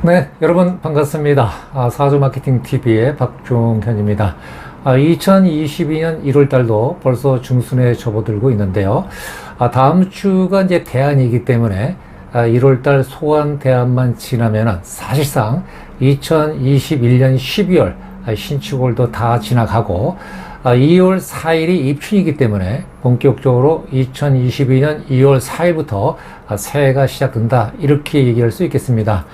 네, 여러분 반갑습니다. 사주 마케팅 TV의 박종현입니다. 2022년 1월 달도 벌써 중순에 접어들고 있는데요. 다음 주가 이제 대안이기 때문에 1월 달 소환 대안만 지나면은 사실상 2021년 12월 신축월도 다 지나가고 2월 4일이 입춘이기 때문에 본격적으로 2022년 2월 4일부터 새해가 시작된다, 이렇게 얘기할 수 있겠습니다.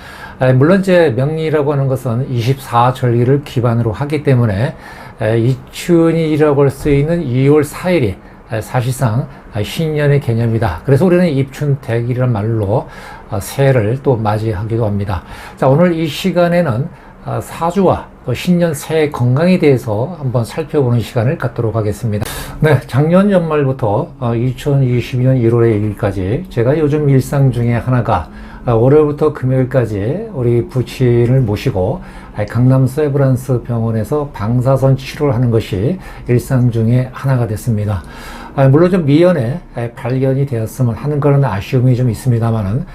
물론 이제 명리라고 하는 것은 24절기를 기반으로 하기 때문에 입춘이라고 할 수 있는 2월 4일이 사실상 신년의 개념이다. 그래서 우리는 입춘대길이라는 말로 새해를 또 맞이하기도 합니다. 자, 오늘 이 시간에는 사주와 신년 새해 건강에 대해서 한번 살펴보는 시간을 갖도록 하겠습니다. 네, 작년 연말부터 2022년 1월의 1일까지 제가 요즘 일상 중에 하나가 월요일부터 금요일까지 우리 부친을 모시고 강남 세브란스 병원에서 방사선 치료를 하는 것이 일상 중에 하나가 됐습니다. 물론 좀 미연에 발견이 되었으면 하는 그런 아쉬움이 좀 있습니다만은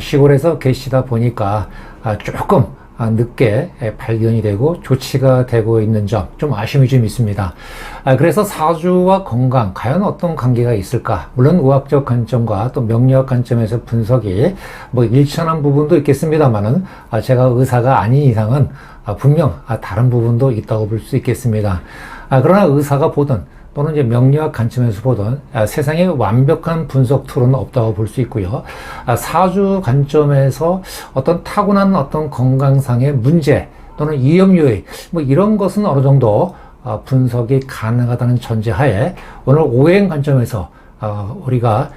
시골에서 계시다 보니까 조금 늦게 발견이 되고 조치가 되고 있는 점, 좀 아쉬움이 좀 있습니다. 그래서 사주와 건강, 과연 어떤 관계가 있을까? 물론 의학적 관점과 또 명리학 관점에서 분석이 일치하는 부분도 있겠습니다만은 제가 의사가 아닌 이상은 분명 다른 부분도 있다고 볼 수 있겠습니다. 그러나 의사가 보든 또는 이제 명리학 관점에서 보든 세상에 완벽한 분석 툴은 없다고 볼 수 있고요. 사주 관점에서 어떤 타고난 어떤 건강상의 문제 또는 위험 요인 이런 것은 어느 정도 분석이 가능하다는 전제하에 오늘 오행 관점에서 우리가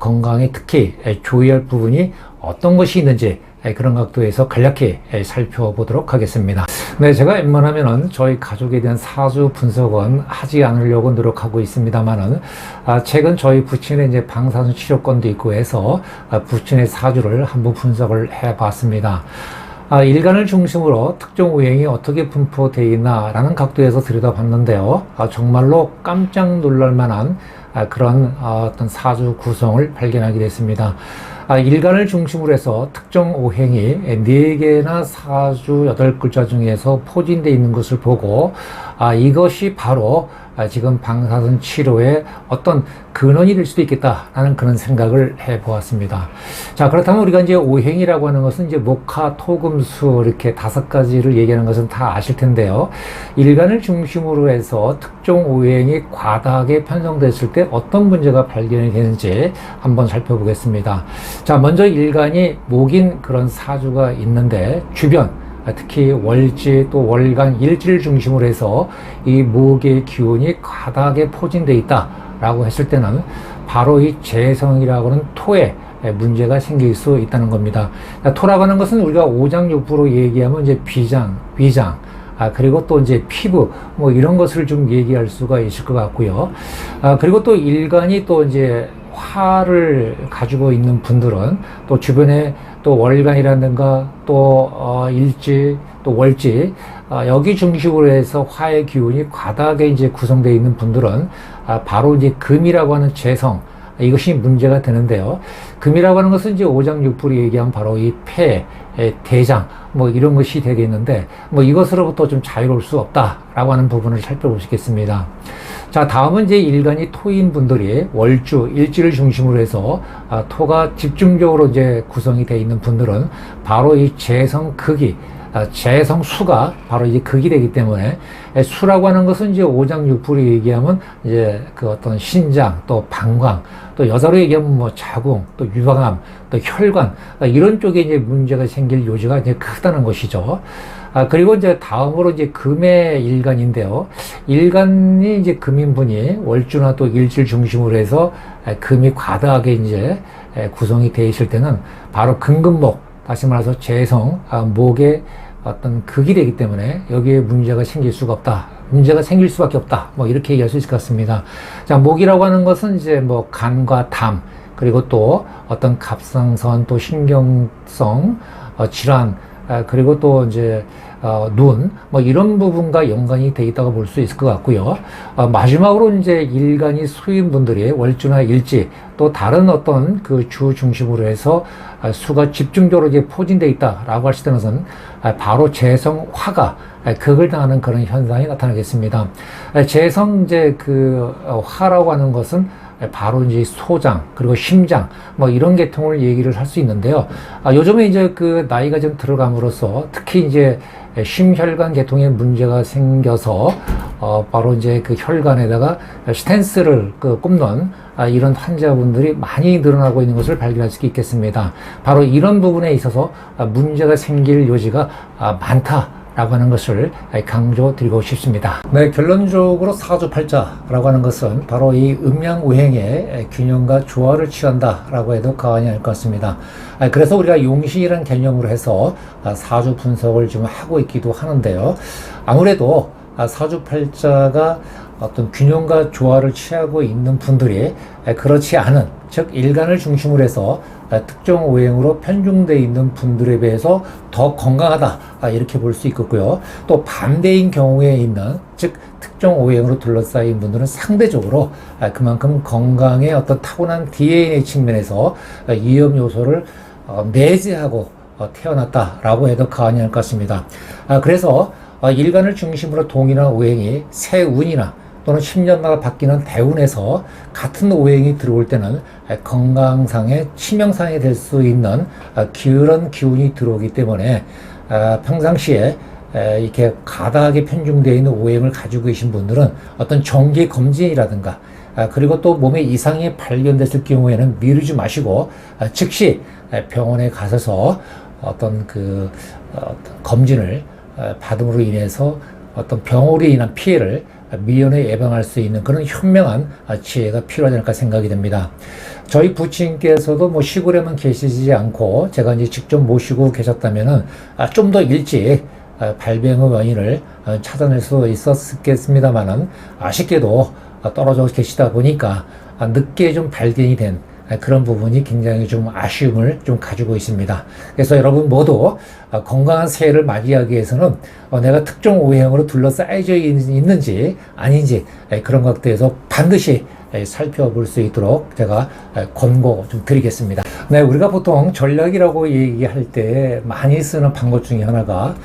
건강에 특히 조의할 부분이 어떤 것이 있는지 그런 각도에서 간략히 살펴보도록 하겠습니다. 네, 제가 웬만하면은 저희 가족에 대한 사주 분석은 하지 않으려고 노력하고 있습니다만은 최근 저희 부친의 이제 방사선 치료권도 있고 해서 부친의 사주를 한번 분석을 해봤습니다. 일간을 중심으로 특정 오행이 어떻게 분포되어 있나라는 각도에서 들여다봤는데요. 정말로 깜짝 놀랄 만한 그런 어떤 사주 구성을 발견하게 됐습니다. 일간을 중심으로 해서 특정 오행이 4개나 사주 8글자 중에서 포진되어 있는 것을 보고 이것이 바로 지금 방사선 치료의 어떤 근원이 될 수도 있겠다라는 그런 생각을 해보았습니다. 자, 그렇다면 우리가 이제 오행이라고 하는 것은 이제 목화, 토, 금, 수 이렇게 5가지를 얘기하는 것은 다 아실 텐데요. 일간을 중심으로 해서 특정 오행이 과다하게 편성됐을 때 어떤 문제가 발견이 되는지 한번 살펴보겠습니다. 자, 먼저 일간이 목인 그런 사주가 있는데 주변 특히 월지 또 월간 일지를 중심으로 해서 이 목의 기운이 과다하게 포진되어 있다라고 했을 때는 바로 이 재성이라고 하는 토에 문제가 생길 수 있다는 겁니다. 토라고 하는 것은 우리가 오장육부로 얘기하면 이제 비장, 위장, 그리고 또 이제 피부 이런 것을 좀 얘기할 수가 있을 것 같고요. 그리고 또 일간이 또 이제 화를 가지고 있는 분들은 또 주변에 또 월간이라든가 또 일지 또 월지 여기 중심으로 해서 화의 기운이 과다하게 이제 구성되어 있는 분들은 바로 이제 금이라고 하는 재성, 이것이 문제가 되는데요. 금이라고 하는 것은 이제 오장육부로 얘기하면 바로 이 폐, 대장 이런 것이 되겠는데 이것으로부터 좀 자유로울 수 없다라고 하는 부분을 살펴보시겠습니다. 자, 다음은 이제 일간이 토인 분들이 월주, 일지를 중심으로 해서 토가 집중적으로 이제 구성이 되어 있는 분들은 바로 이 재성 극이 재성수가 바로 이제 극이 되기 때문에 수라고 하는 것은 이제 오장육부로 얘기하면 이제 그 어떤 신장 또 방광 또 여자로 얘기하면 자궁 또 유방암 또 혈관 이런 쪽에 이제 문제가 생길 요지가 이제 크다는 것이죠. 그리고 이제 다음으로 이제 금의 일간인데요. 일간이 이제 금인분이 월주나 또 일지를 중심으로 해서 금이 과다하게 이제 구성이 되어 있을 때는 바로 금금목, 다시 말해서 재성, 목의 어떤 극이 되기 때문에 여기에 문제가 생길 수가 없다. 문제가 생길 수밖에 없다. 이렇게 얘기할 수 있을 것 같습니다. 자, 목이라고 하는 것은 이제 간과 담, 그리고 또 어떤 갑상선, 또 신경성 질환, 그리고 또 이제 눈, 뭐 이런 부분과 연관이 돼 있다고 볼 수 있을 것 같고요. 마지막으로 이제 일간이 수인 분들이 월주나 일지 또 다른 어떤 그 주 중심으로 해서 수가 집중적으로 이제 포진되어 있다라고 할 때는 바로 재성 화가 극을 당하는 그런 현상이 나타나겠습니다. 재성 이제 그 화라고 하는 것은 바로 이제 소장 그리고 심장 뭐 이런 계통을 얘기를 할 수 있는데요. 요즘에 이제 그 나이가 좀 들어감으로써 특히 이제 심혈관 계통에 문제가 생겨서 바로 이제 그 혈관에다가 스텐스를 꼽는 이런 환자분들이 많이 늘어나고 있는 것을 발견할 수 있겠습니다. 바로 이런 부분에 있어서 문제가 생길 여지가 많다라고 하는 것을 강조드리고 싶습니다. 네, 결론적으로 사주팔자라고 하는 것은 바로 이 음양오행의 균형과 조화를 취한다라고 해도 과언이 아닐 것 같습니다. 그래서 우리가 용신이라는 개념으로 해서 사주 분석을 좀 하고 있기도 하는데요. 아무래도 사주팔자가 어떤 균형과 조화를 취하고 있는 분들이 그렇지 않은, 즉 일간을 중심으로 해서 특정 오행으로 편중되어 있는 분들에 비해서 더 건강하다 이렇게 볼 수 있겠고요. 또 반대인 경우에 있는, 즉 특정 오행으로 둘러싸인 분들은 상대적으로 그만큼 건강의 어떤 타고난 DNA 측면에서 위험 요소를 내재하고 태어났다라고 해도 과언이 아닐 것 같습니다. 그래서 일간을 중심으로 동일한 오행이 세운이나 또는 10년마다 바뀌는 대운에서 같은 오행이 들어올 때는 건강상의 치명상이 될 수 있는 그런 기운이 들어오기 때문에 평상시에 이렇게 가다하게 편중되어 있는 오행을 가지고 계신 분들은 어떤 정기 검진이라든가 그리고 또 몸에 이상이 발견됐을 경우에는 미루지 마시고 즉시 병원에 가셔서 어떤 검진을 받음으로 인해서 어떤 병으로 인한 피해를 미연에 예방할 수 있는 그런 현명한 지혜가 필요하지 않을까 생각이 됩니다. 저희 부친께서도 뭐 시골에만 계시지 않고 제가 이제 직접 모시고 계셨다면은 좀 더 일찍 발병의 원인을 찾아낼 수 있었겠습니다만은 아쉽게도 떨어져 계시다 보니까 늦게 좀 발견이 된 그런 부분이 굉장히 좀 아쉬움을 좀 가지고 있습니다. 그래서 여러분 모두 건강한 새해를 맞이하기 위해서는 내가 특정 오행으로 둘러싸여져 있는지 아닌지 그런 것들에서 반드시 살펴볼 수 있도록 제가 권고 좀 드리겠습니다. 네, 우리가 보통 전략이라고 얘기할 때 많이 쓰는 방법 중에 하나가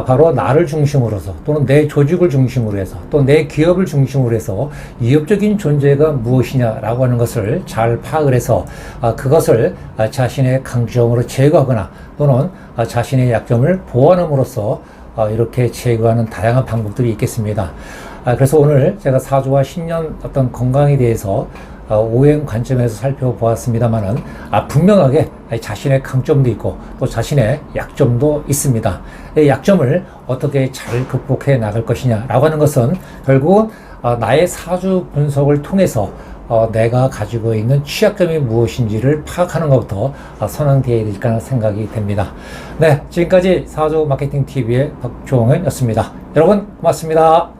바로 나를 중심으로서 또는 내 조직을 중심으로 해서 또 내 기업을 중심으로 해서 위협적인 존재가 무엇이냐라고 하는 것을 잘 파악을 해서 그것을 자신의 강점으로 제거하거나 또는 자신의 약점을 보완함으로써 이렇게 제거하는 다양한 방법들이 있겠습니다. 그래서 오늘 제가 사주와 신년 어떤 건강에 대해서 오행 관점에서 살펴보았습니다만은 분명하게 자신의 강점도 있고 또 자신의 약점도 있습니다. 이 약점을 어떻게 잘 극복해 나갈 것이냐라고 하는 것은 결국은 나의 사주 분석을 통해서 내가 가지고 있는 취약점이 무엇인지를 파악하는 것부터 선언되어야 될까 생각이 됩니다. 네, 지금까지 사주 마케팅 TV의 박종현이었습니다. 여러분 고맙습니다.